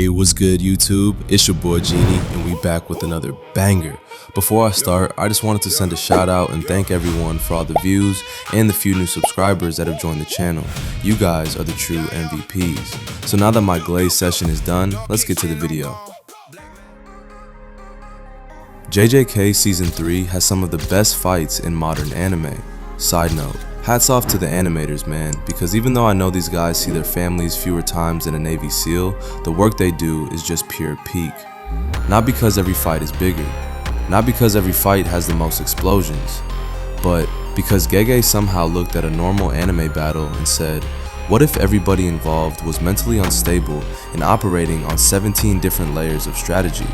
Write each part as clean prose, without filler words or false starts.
Hey, what's good YouTube? It's your boy Genie and we back with another banger. Before I start, I just wanted to send a shout out and thank everyone for all the views and the few new subscribers that have joined the channel. You guys are the true MVPs. So now that my glaze session is done, let's get to the video. JJK Season 3 has some of the best fights in modern anime. Side note, hats off to the animators, man, because even though I know these guys see their families fewer times than a Navy SEAL, the work they do is just pure peak. Not because every fight is bigger, not because every fight has the most explosions, but because Gege somehow looked at a normal anime battle and said, what if everybody involved was mentally unstable and operating on 17 different layers of strategy?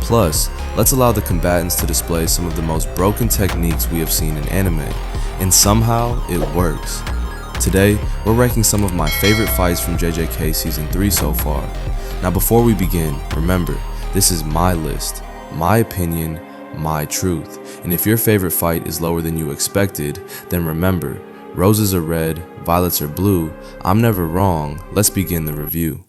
Plus, let's allow the combatants to display some of the most broken techniques we have seen in anime, and somehow it works. Today, we're ranking some of my favorite fights from JJK Season 3 so far. Now before we begin, remember, this is my list, my opinion, my truth, and if your favorite fight is lower than you expected, then remember, roses are red, violets are blue, I'm never wrong, let's begin the review.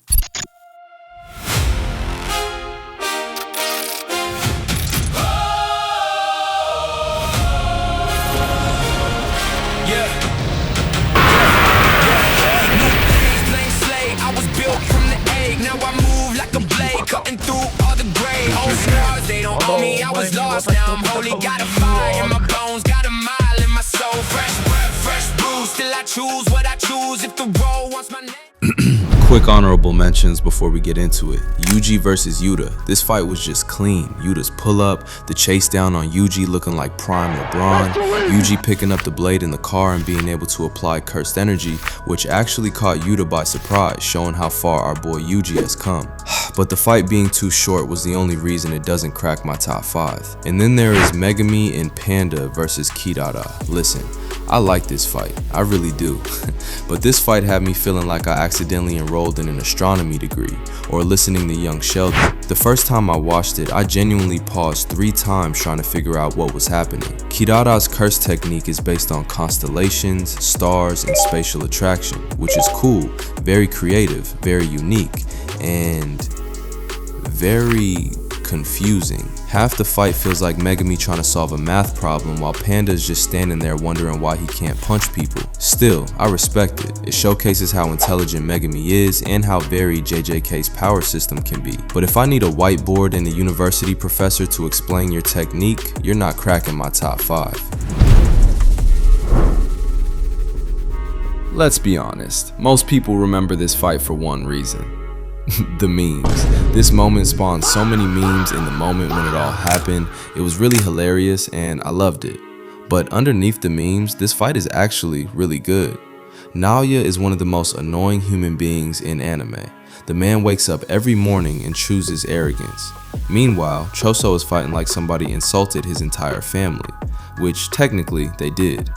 Now I'm holy, got a fire in my bones, got a mile in my soul. Fresh blues, still I choose what I choose. If the road wants my name. Quick honorable mentions before we get into it. Yuji versus Yuta. This fight was just clean. Yuta's pull up, the chase down on Yuji looking like prime LeBron, Yuji picking up the blade in the car and being able to apply cursed energy, which actually caught Yuta by surprise, showing how far our boy Yuji has come. But the fight being too short was the only reason it doesn't crack my top 5. And then there is Megumi and Panda versus Kirara. Listen, I like this fight, I really do. But this fight had me feeling like I accidentally enrolled in an astronomy degree, or listening to Young Sheldon. The first time I watched it, I genuinely paused 3 times trying to figure out what was happening. Kirara's curse technique is based on constellations, stars, and spatial attraction, which is cool, very creative, very unique, and very confusing. Half the fight feels like Megumi trying to solve a math problem while Panda is just standing there wondering why he can't punch people. Still, I respect it. It showcases how intelligent Megumi is and how varied JJK's power system can be. But if I need a whiteboard and a university professor to explain your technique, you're not cracking my top 5. Let's be honest, most people remember this fight for one reason. The memes. This moment spawned so many memes in the moment when it all happened. It was really hilarious and I loved it. But underneath the memes, this fight is actually really good. Naoya is one of the most annoying human beings in anime. The man wakes up every morning and chooses arrogance. Meanwhile, Choso is fighting like somebody insulted his entire family, which technically they did.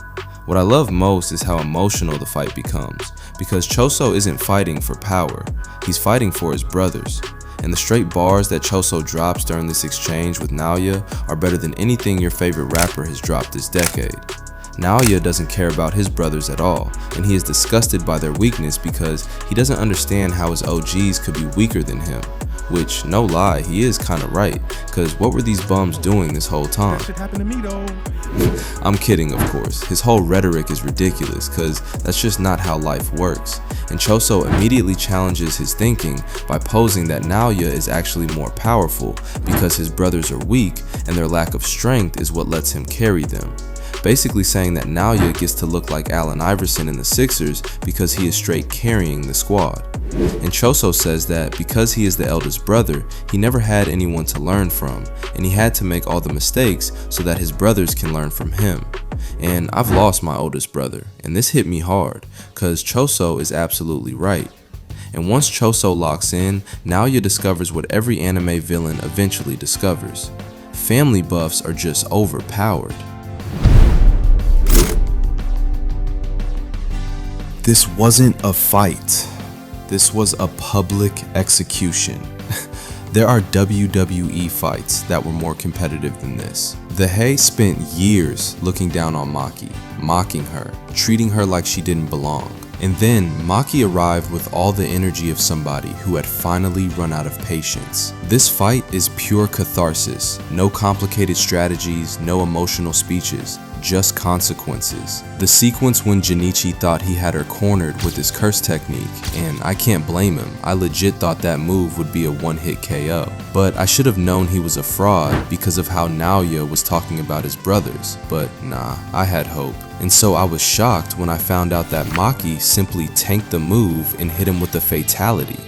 What I love most is how emotional the fight becomes, because Choso isn't fighting for power, he's fighting for his brothers. And the straight bars that Choso drops during this exchange with Naoya are better than anything your favorite rapper has dropped this decade. Naoya doesn't care about his brothers at all, and he is disgusted by their weakness because he doesn't understand how his OGs could be weaker than him. Which, no lie, he is kinda right, cause what were these bums doing this whole time? That shit happened to me though. I'm kidding, of course. His whole rhetoric is ridiculous, cause that's just not how life works. And Choso immediately challenges his thinking by posing that Naoya is actually more powerful because his brothers are weak and their lack of strength is what lets him carry them. Basically saying that Naoya gets to look like Allen Iverson in the Sixers because he is straight carrying the squad. And Choso says that because he is the eldest brother, he never had anyone to learn from, and he had to make all the mistakes so that his brothers can learn from him. And I've lost my oldest brother, and this hit me hard, cause Choso is absolutely right. And once Choso locks in, Naoya discovers what every anime villain eventually discovers. Family buffs are just overpowered. This wasn't a fight. This was a public execution. There are WWE fights that were more competitive than this. The Hei spent years looking down on Maki, mocking her, treating her like she didn't belong. And then Maki arrived with all the energy of somebody who had finally run out of patience. This fight is pure catharsis, no complicated strategies, no emotional speeches, just consequences. The sequence when Junichi thought he had her cornered with his curse technique, and I can't blame him, I legit thought that move would be a one-hit KO. But I should have known he was a fraud because of how Naoya was talking about his brothers, but nah, I had hope. And so I was shocked when I found out that Maki simply tanked the move and hit him with a fatality.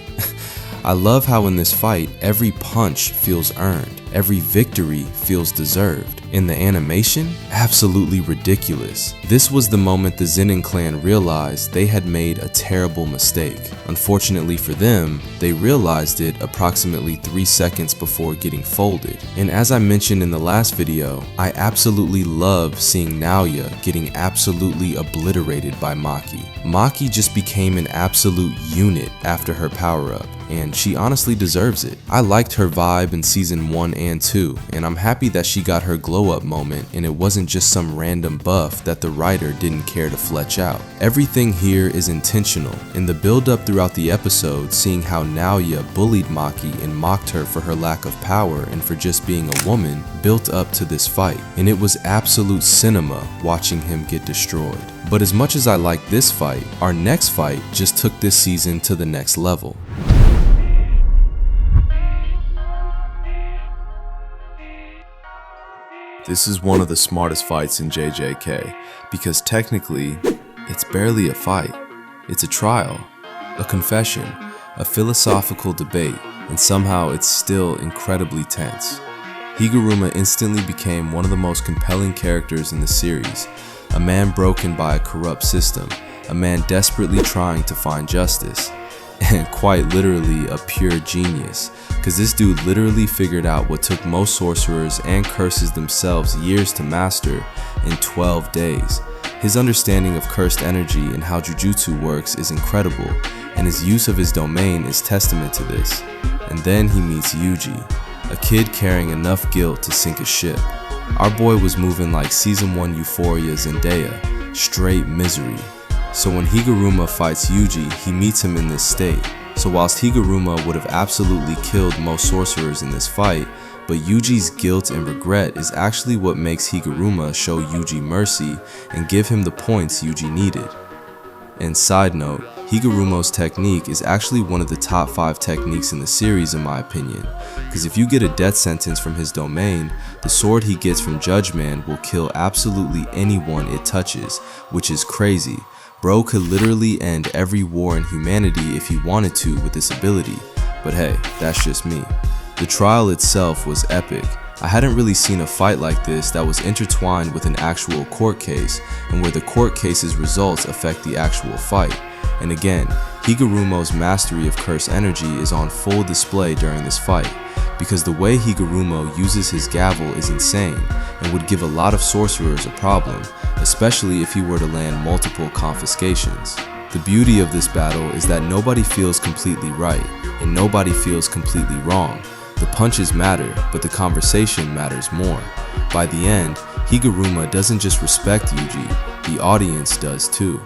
I love how in this fight, every punch feels earned, every victory feels deserved. In the animation, absolutely ridiculous. This was the moment the Zenin clan realized they had made a terrible mistake. Unfortunately for them, they realized it approximately 3 seconds before getting folded. And as I mentioned in the last video, I absolutely love seeing Naoya getting absolutely obliterated by Maki. Maki just became an absolute unit after her power-up, and she honestly deserves it. I liked her vibe in season 1 and 2, and I'm happy that she got her glow up moment and it wasn't just some random buff that the writer didn't care to flesh out. Everything here is intentional. In the build up throughout the episode, seeing how Naoya bullied Maki and mocked her for her lack of power and for just being a woman built up to this fight, and it was absolute cinema watching him get destroyed. But as much as I like this fight, our next fight just took this season to the next level. This is one of the smartest fights in JJK, because technically, it's barely a fight. It's a trial, a confession, a philosophical debate, and somehow it's still incredibly tense. Higuruma instantly became one of the most compelling characters in the series, a man broken by a corrupt system, a man desperately trying to find justice, and quite literally a pure genius, because this dude literally figured out what took most sorcerers and curses themselves years to master in 12 days. His understanding of cursed energy and how Jujutsu works is incredible, and his use of his domain is testament to this. And then he meets Yuji, a kid carrying enough guilt to sink a ship. Our boy was moving like season 1 Euphoria Zendaya, straight misery. So when Higuruma fights Yuji, he meets him in this state. So whilst Higuruma would have absolutely killed most sorcerers in this fight, but Yuji's guilt and regret is actually what makes Higuruma show Yuji mercy and give him the points Yuji needed. And side note, Higuruma's technique is actually one of the top 5 techniques in the series in my opinion, because if you get a death sentence from his domain, the sword he gets from Judgment will kill absolutely anyone it touches, which is crazy. Bro could literally end every war in humanity if he wanted to with this ability, but hey, that's just me. The trial itself was epic. I hadn't really seen a fight like this that was intertwined with an actual court case, and where the court case's results affect the actual fight. And again, Higuruma's mastery of curse energy is on full display during this fight, because the way Higuruma uses his gavel is insane and would give a lot of sorcerers a problem, especially if he were to land multiple confiscations. The beauty of this battle is that nobody feels completely right, and nobody feels completely wrong. The punches matter, but the conversation matters more. By the end, Higuruma doesn't just respect Yuji, the audience does too.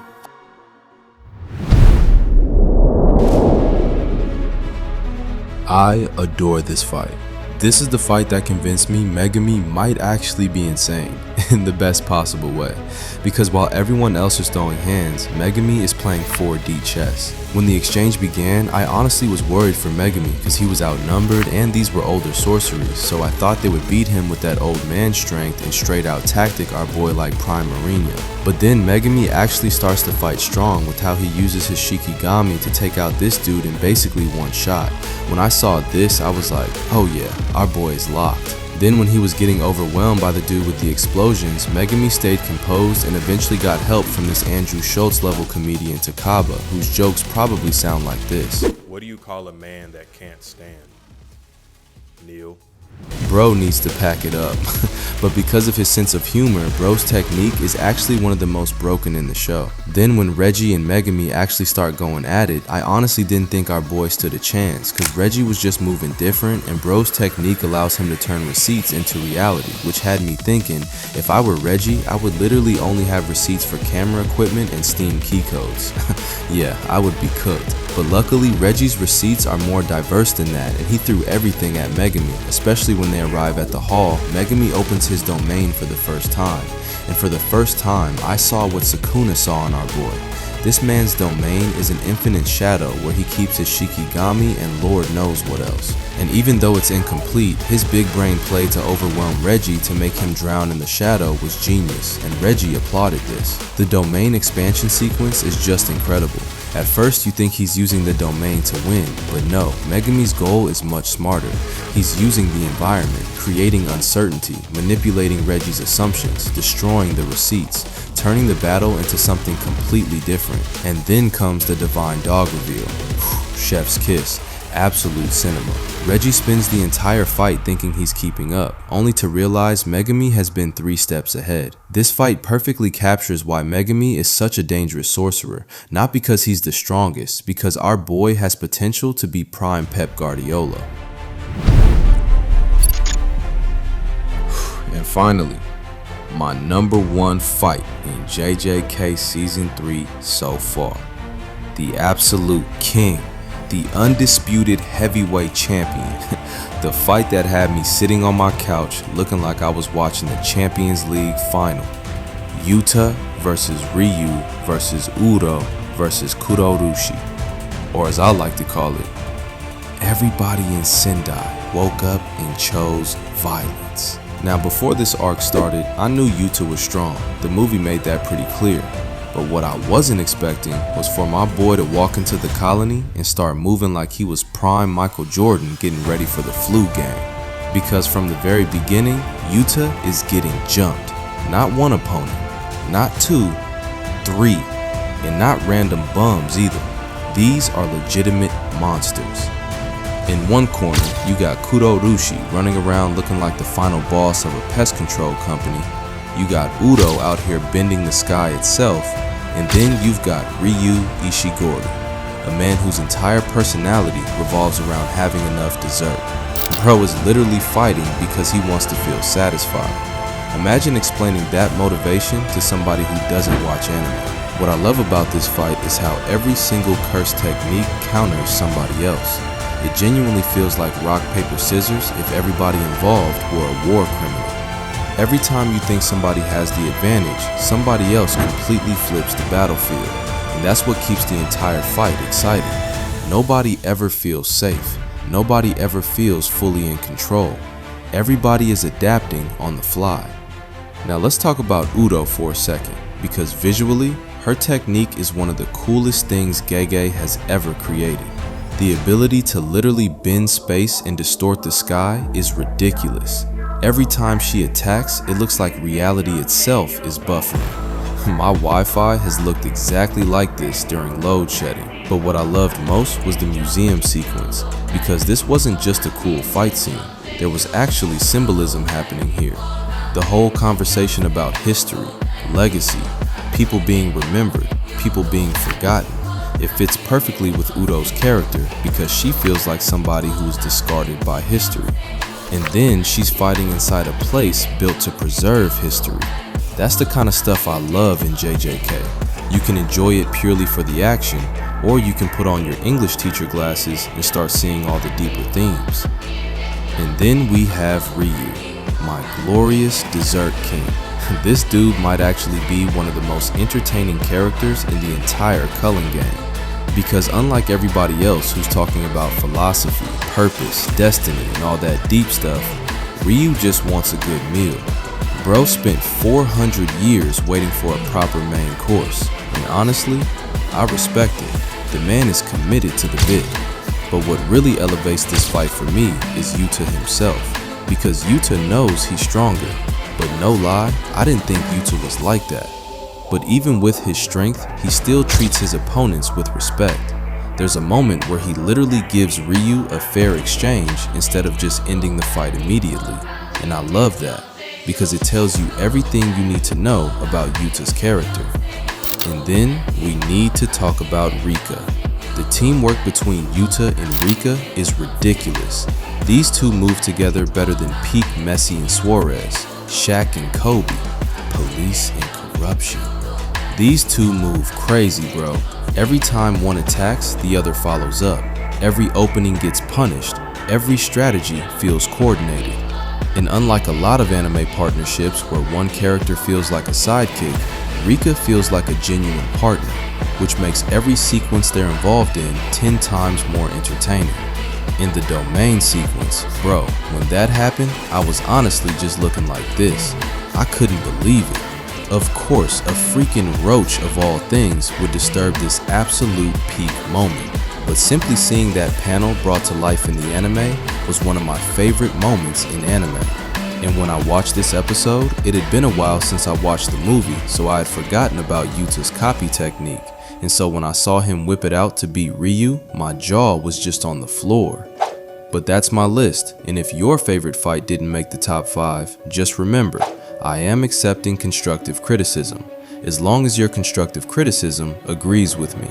I adore this fight. This is the fight that convinced me Megumi might actually be insane, in the best possible way. Because while everyone else is throwing hands, Megumi is playing 4D chess. When the exchange began, I honestly was worried for Megumi because he was outnumbered and these were older sorceries, so I thought they would beat him with that old man strength and straight out tactic our boy like Prime Marino. But then Megumi actually starts to fight strong with how he uses his Shikigami to take out this dude in basically one shot. When I saw this, I was like, oh yeah, our boy is locked. Then when he was getting overwhelmed by the dude with the explosions, Megumi stayed composed and eventually got help from this Andrew Schultz level comedian Takaba, whose jokes probably sound like this. What do you call a man that can't stand? Kneel. Bro needs to pack it up. But because of his sense of humor, Bro's technique is actually one of the most broken in the show. Then when Reggie and Megumi actually start going at it, I honestly didn't think our boy stood a chance, cause Reggie was just moving different and Bro's technique allows him to turn receipts into reality, which had me thinking, if I were Reggie, I would literally only have receipts for camera equipment and Steam key codes. Yeah, I would be cooked. But luckily, Reggie's receipts are more diverse than that, and he threw everything at Megumi, especially when they arrive at the hall. Megumi opens his domain for the first time, and for the first time, I saw what Sukuna saw in our boy. This man's domain is an infinite shadow where he keeps his Shikigami and Lord knows what else. And even though it's incomplete, his big brain play to overwhelm Reggie to make him drown in the shadow was genius, and Reggie applauded this. The domain expansion sequence is just incredible. At first you think he's using the domain to win, but no, Megumi's goal is much smarter. He's using the environment, creating uncertainty, manipulating Reggie's assumptions, destroying the receipts, turning the battle into something completely different. And then comes the divine dog reveal. Chef's kiss. Absolute cinema. Reggie spends the entire fight thinking he's keeping up, only to realize Megumi has been 3 steps ahead. This fight perfectly captures why Megumi is such a dangerous sorcerer, not because he's the strongest, because our boy has potential to be prime Pep Guardiola. And finally, my #1 fight in JJK Season 3 so far. The absolute king. The undisputed heavyweight champion. The fight that had me sitting on my couch looking like I was watching the Champions League final. Yuta versus Ryu versus Uro versus Kurourushi. Or as I like to call it, everybody in Sendai woke up and chose violence. Now before this arc started, I knew Yuta was strong. The movie made that pretty clear. But what I wasn't expecting was for my boy to walk into the colony and start moving like he was prime Michael Jordan getting ready for the flu game. Because from the very beginning, Yuta is getting jumped. Not one opponent, not 2, 3, and not random bums either. These are legitimate monsters. In one corner, you got Kurourushi running around looking like the final boss of a pest control company. You got Uro out here bending the sky itself, and then you've got Ryu Ishigori, a man whose entire personality revolves around having enough dessert. Bro is literally fighting because he wants to feel satisfied. Imagine explaining that motivation to somebody who doesn't watch anime. What I love about this fight is how every single curse technique counters somebody else. It genuinely feels like rock, paper, scissors if everybody involved were a war criminal. Every time you think somebody has the advantage, somebody else completely flips the battlefield, and that's what keeps the entire fight exciting. Nobody ever feels safe. Nobody ever feels fully in control. Everybody is adapting on the fly. Now let's talk about Uro for a second, because visually, her technique is one of the coolest things Gege has ever created. The ability to literally bend space and distort the sky is ridiculous. Every time she attacks, it looks like reality itself is buffering. My Wi-Fi has looked exactly like this during load shedding. But what I loved most was the museum sequence, because this wasn't just a cool fight scene. There was actually symbolism happening here. The whole conversation about history, legacy, people being remembered, people being forgotten. It fits perfectly with Uro's character because she feels like somebody who was discarded by history. And then she's fighting inside a place built to preserve history. That's the kind of stuff I love in JJK. You can enjoy it purely for the action, or you can put on your English teacher glasses and start seeing all the deeper themes. And then we have Ryu, my glorious dessert king. This dude might actually be one of the most entertaining characters in the entire Culling game. Because unlike everybody else who's talking about philosophy, purpose, destiny, and all that deep stuff, Ryu just wants a good meal. Bro spent 400 years waiting for a proper main course, and honestly, I respect it. The man is committed to the bit. But what really elevates this fight for me is Yuta himself, because Yuta knows he's stronger. But no lie, I didn't think Yuta was like that. But even with his strength, he still treats his opponents with respect. There's a moment where he literally gives Ryu a fair exchange instead of just ending the fight immediately, and I love that because it tells you everything you need to know about Yuta's character. And then we need to talk about Rika. The teamwork between Yuta and Rika is ridiculous. These two move together better than peak Messi and Suarez, Shaq and Kobe, police and corruption. These two move crazy, bro. Every time one attacks, the other follows up. Every opening gets punished. Every strategy feels coordinated. And unlike a lot of anime partnerships where one character feels like a sidekick, Rika feels like a genuine partner, which makes every sequence they're involved in 10 times more entertaining. In the domain sequence, bro, when that happened, I was honestly just looking like this. I couldn't believe it. Of course, a freaking roach of all things would disturb this absolute peak moment, but simply seeing that panel brought to life in the anime was one of my favorite moments in anime. And when I watched this episode, it had been a while since I watched the movie, so I had forgotten about Yuta's copy technique. And so when I saw him whip it out to beat Ryu, my jaw was just on the floor. But that's my list, and if your favorite fight didn't make the top 5, just remember, I am accepting constructive criticism, as long as your constructive criticism agrees with me.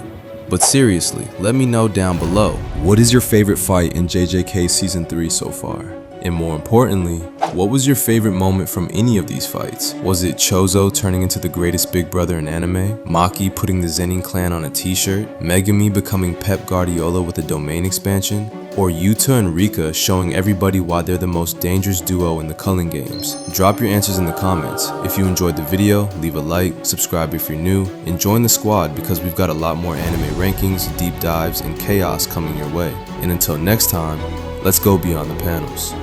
But seriously, let me know down below, what is your favorite fight in JJK Season 3 so far? And more importantly, what was your favorite moment from any of these fights? Was it Choso turning into the greatest big brother in anime? Maki putting the Zenin clan on a t-shirt? Megumi becoming Pep Guardiola with a domain expansion? Or Yuta and Rika showing everybody why they're the most dangerous duo in the culling games? Drop your answers in the comments. If you enjoyed the video, leave a like, subscribe if you're new, and join the squad because we've got a lot more anime rankings, deep dives, and chaos coming your way. And until next time, let's go beyond the panels.